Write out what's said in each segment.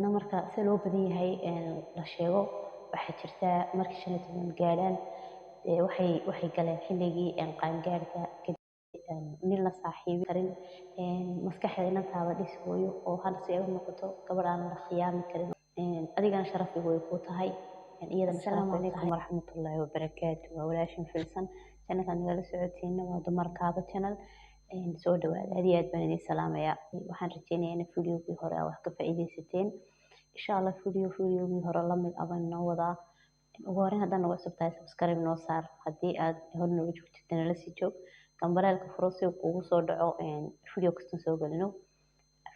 marka si loo badan yahay la sheego waxaa jirta markii 15 gaaraan waxay galeen xilligii qaangaarka kadib nin la saaxiibi karin maskaxda inantaada dhis hooyo oo hadda si ay u noqoto gabadh aan la khiyaami karin adigana sharaf way ku tahay iyadana sharaf Asalaamu way calaykum tahay waraxmatullaahi wabarakaatu. Waa walaashin filsan channelkan nagala socotiina waa dumarkaaba channel. Soo dhawaada aad iyo aad baan idin salaamayaa. Waxaan rajeynayaa in videogii hore aad wax ka faa'iidaysateen. Insha Allah videogii hore la mid ah baan noo wadaa. Ugu horreyn haddaan nagu cusub tahay subscribe noo saar haddii aad hore noola joogtid nala sii joog. Gambaraalka furo si uu kugu soo dhaco video kasta soo gelino.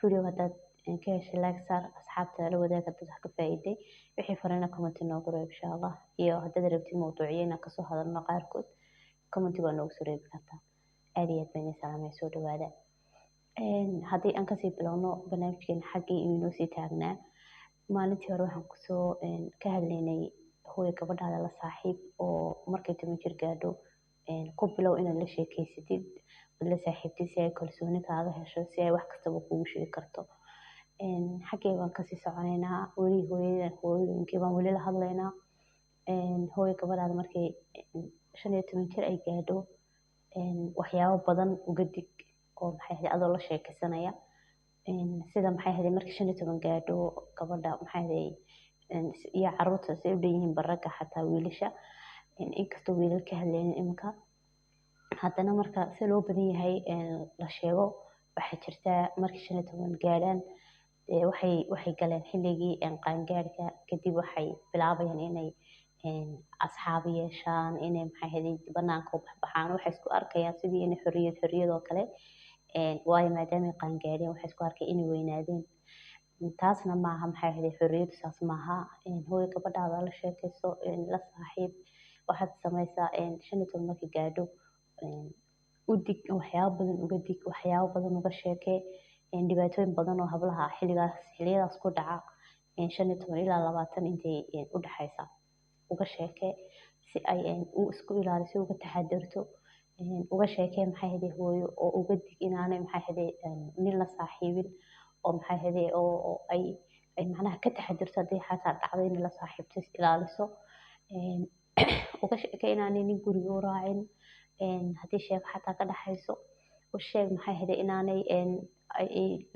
Video hadaad ka heshay like saar asxaabta la wadaag dad wax ka faa'iiday wixii farana comment noogu reeb insha Allah iyo hadaad rabtid mowduucyada ka soo hadalno qaarkood comment baa noogu soo reebi kartaa aad iyo aad baan idin salaamay soo dhawaada haddii aan kasii bilowno barnaamijkeena xaggii inuu sii taagnaa maalintii hore waxaan kusoo ka hadlaynay hooyo gabadhaada la saaxiib oo markay 10 jir gaadho ku bilow inaad la sheekeysatid la saaxiibtid si ay kalsooni kaaga hesho si ay wax kastaba kugu sheegi karto xaggee baan kasii soconaynaa weli hooyooyinkii baan weli la hadlaynaa hooyo gabadhaada markay 15 jir ay gaadho waxyaabo badan uga dig oo maxay ahayd adoo la sheekaysanaya sida maxay ahayd markii 15 gaadho gabadha maxay ahayd iyo carruurta si u dhanyihiin baraga xataa wiilasha inkastoo wiilal ka hadlaynin iminka haddana marka si loo badan yahay la sheego waxaa jirta markii 15 gaaraan waxay galeen xilligii qaangaarka kadib waxay bilaabayaan inay asxaab yeeshaan inay maxay ahayd banaanka u baxaan waxay isku arkayaan sidii inay xorriyad oo kale waayo maadaama ay qaangaareen waxay isku arkay inay weynaadeen taasna maaha maxay ahayd xorriyadu saas maaha hooyo gabadhaada la sheekayso la saaxiib waxaad samaysaa 15 markii gaadho u dig waxyaabo badan uga dig waxyaabo badan uga sheekee dhibaatooyin badan oo hablaha xilliyadaas ku dhaca 15 ilaa 20 intay u dhaxaysa uga sheekee si ay isku ilaaliso uga taxadarto uga sheekee maxay ahayd hooyo oo uga dig inaanay maxay ahayd nin la saaxiibin oo maxay ahayd oo ay macnaha ka taxadarto haddii xataa dhacdo in la saaxiibto is ilaaliso uga sheekee inaanay nin guriga u raacin haddii sheeko xataa ka dhaxayso u sheeg maxay ahayd inaanay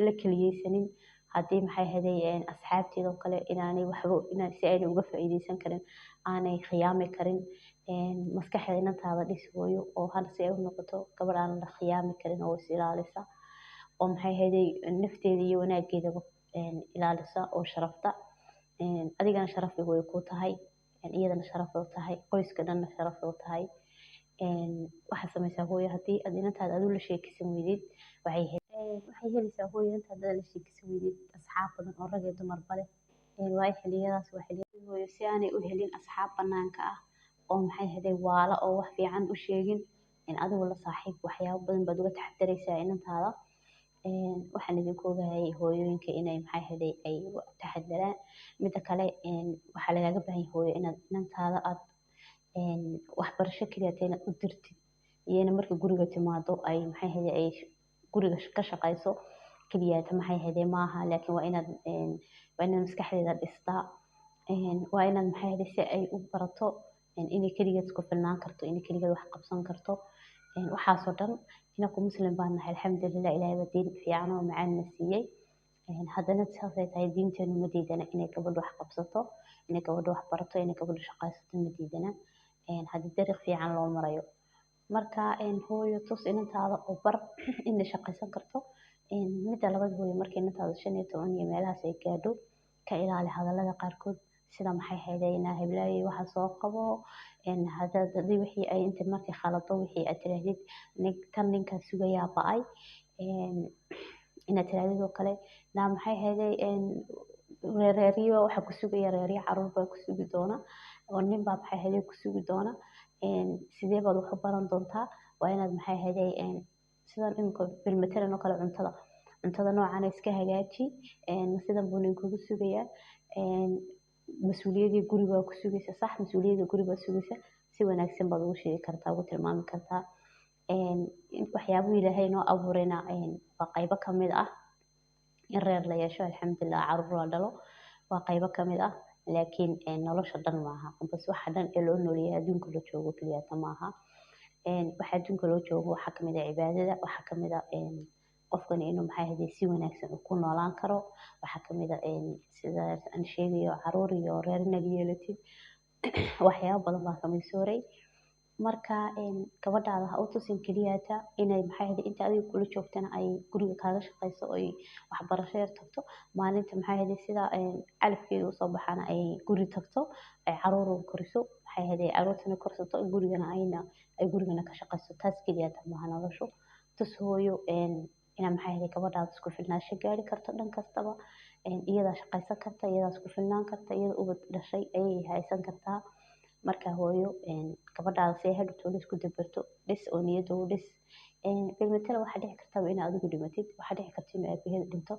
la keliyeysanin haddii maxay ahayd asxaabteeda oo kale inaanay waxba si aanay uga faa'iideysan karin aanay khiyaami karin maskaxda inantaada dhis hooyo oo hadda si ay u noqoto gabadh aan la khiyaami karin oo is ilaalisa oo maxay ahayd nafteeda iyo wanaageedaba ilaalisa oo sharafta adigana sharaf way ku tahay iyadana sharaf way tahay qoyska dhanna sharaf way tahay waxaa samaysaa hooyo haddii aad inantaada adu la sheekaysan weydid waxay helaysaa hooyo intaada la sheekaysan weydid asxaab badan oo rag iyo dumarba leh waayo xilliyadaas waa xilliyada hooyo si aanay u helin asxaab banaanka ah oo maxay ahayd waala oo wax fiican u sheegin adigu la saaxiib waxyaabo badan baad uga taxadaraysaa inantaada waxaan idinku ogahay hooyooyinka inay maxay ahayd ay taxadaraan midda kale waxaa lagaaga baahan yahay hooyo inaad inantaada aad waxbarasho kaliya inaad u dirtid iyana marka guriga timaado ay maxay ahayd ay guriga ka shaqayso kaliya maxay ahayd maaha laakiin waa inaad maskaxdeeda dhistaa waa inaad maxay ahayd si ay u barato inay kaligeed isku filnaan karto inay kaligeed wax qabsan karto waxaasoo dhan inaku muslim baan nahay alxamdulilah ilaahay baa diin fiican oo macaan na siiyey haddana saasay tahay diinteenu ma diidana inay gabadhu wax qabsato inay gabadhu wax barato inay gabadhu shaqaysato ma diidana haddii dariiq fiican loo marayo marka hooyo tus inantaada oo bar inay shaqaysan karto midda labaad hooyo markay inantaada 15 iyo meelahaas ay gaadho ka ilaali hadallada qaarkood sida maxay ahayd inaa heblaayay waxa soo qabo haddii wixii ay inta markay khalado wixii aad tirahdid tan ninkan sugayaa ba'ay inaad tirahdid oo kale naa maxay ahayd reeriyo waxa ku sugaya reeriyo carruur baa ku sugi doona oo nin baa maxay ahayd ku sugi doona sidee baad wax u baran doontaa waa inaad maxay ahayd sidan imika bilmatalan oo kale cuntada noocan iska hagaaji sidan buu ninkugu sugayaa mas'uuliyadii guriga ku sugaysa sax mas'uuliyadda guriga sugaysa si wanaagsan baad ugu sheegi kartaa ugu tilmaami kartaa waxyaabo ilaahay noo abuurayna waa qaybo ka mid ah in reer la yeesho alxamdulilah carruur la dhalo waa qaybo ka mid ah laakiin nolosha dhan maaha bas waxa dhan ee loo nooleeyahay adduunka la joogo keliyaata maaha. Waxa adduunka loo joogo waxaa ka mid ah cibaadada, waxaa ka mid ah qofkani inuu maxay ahayd si wanaagsan uu ku noolaan karo, waxaa ka mid ah sida aan sheegayo caruur iyo reer inaad yeelatid, waxyaabo badan baa ka mid sooray. Marka gabadhaada ha u tusin keliyaata inay maxay ahayd inta adiga kula joogtana ay guriga kaaga shaqayso oo ay waxbarasho yar tagto, maalinta maxay ahayd sida calafkeeda usoo baxana ay guri tagto, ay caruur u koriso, maxay ahayd caruurtana korsato, gurigana ay gurigana ka shaqayso. Taas keliyaata maaha noloshu. Tus hooyo ina maxay ahayd gabadhaada isku filnaansho gaari karto dhan kastaba, iyadaa shaqaysan karta, iyadaa isku filnaan karta, iyada ubad dhashay ayay haysan kartaa. Marka hooyo gabadhaada si ay hadhowto la isku dabarto dhis oo niyadda u dhis. Bilmatala waxaa dhici kartaba in adigu dhimatid, waxaa dhici karta in aabaheed dhinto.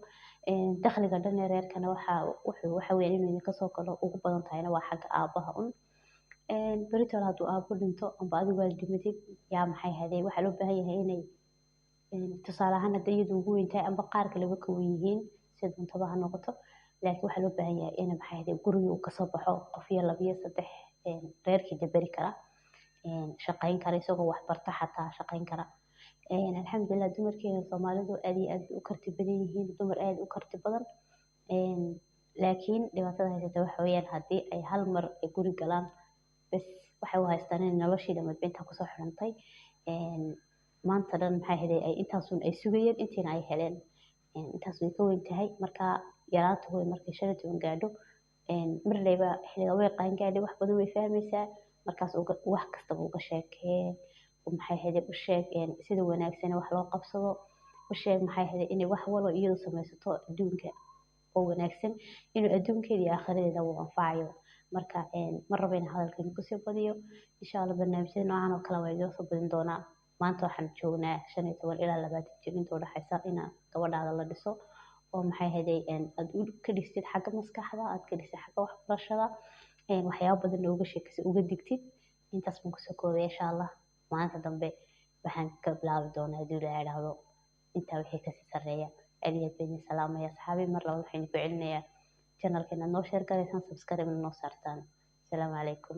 Dakhliga dhan ee reerkana waxa weeyaan inuu idinka soo galo ugu badan tahayna waa xagga aabaha un. Beritol hadduu aabo dhinto amba adigu aad dhimatid, yaa maxay ahayd waxaa loo baahan yahay inay tusaale ahaan hadday iyadu ugu weyn tahay amba qaar kaleba ka weyn yihiin sida doontaba ha noqoto, laakiin waxaa loo baahan yahay in maxay ahayd guriga uu kasoo baxo qof iyo laba iyo saddex reerkii dabari kara, shaqayn kara isagoo wax barta xataa shaqayn kara. Alxamdulilah dumarkeena Soomaalidu aad iyo aad u karti badan yihiin, dumar aad u karti badan. Laakiin dhibaatada haysata waxa weeyaan haddii ay hal mar ay guri galaan bas waxay u haystaan in noloshii dhammayd intaa kusoo xirantay. Maanta dhan maxay ahayd ay intaasun ay sugayeen intiina ay heleen. Intaas way ka weyn tahay marka yaraanta hooy markay 15 gaadho marleyba xilliga way qaan gaadhay wax badan way fahmaysaa markaas wax kastaba uga sheekee maxay ahayd u sheeg sida wanaagsan wax loo qabsado u sheeg maxay ahayd inay wax walba iyadu samaysato adduunka oo wanaagsan inuu adduunkeeda iyo aakhiradeeda uu anfacayo. Marka ma rabo in hadalkan ku sii badiyo insha Allah barnaamijyada noocan oo kale waa idin soo badin doonaa. Maanta waxaan joognaa 15 ilaa 20 jir inta u dhaxaysa in gabadhaada la dhiso oo maxay ahayd aad ka dhistid xagga maskaxda, aad ka dhistid xagga waxbarashada, waxyaabo badan uga sheekaysid uga digtid. Intaas baan kusoo koobay insha Allah. Maanta dambe waxaan ka bilaabi doonaa haddii la yiraahdo intaa wixii kasii sarreeya. Aad baan salaamaya asxaabi mar labaad waxaan ku celinayaa channelkeena noo share gareysaan subscribe noo saartaan. Assalaamu calaykum.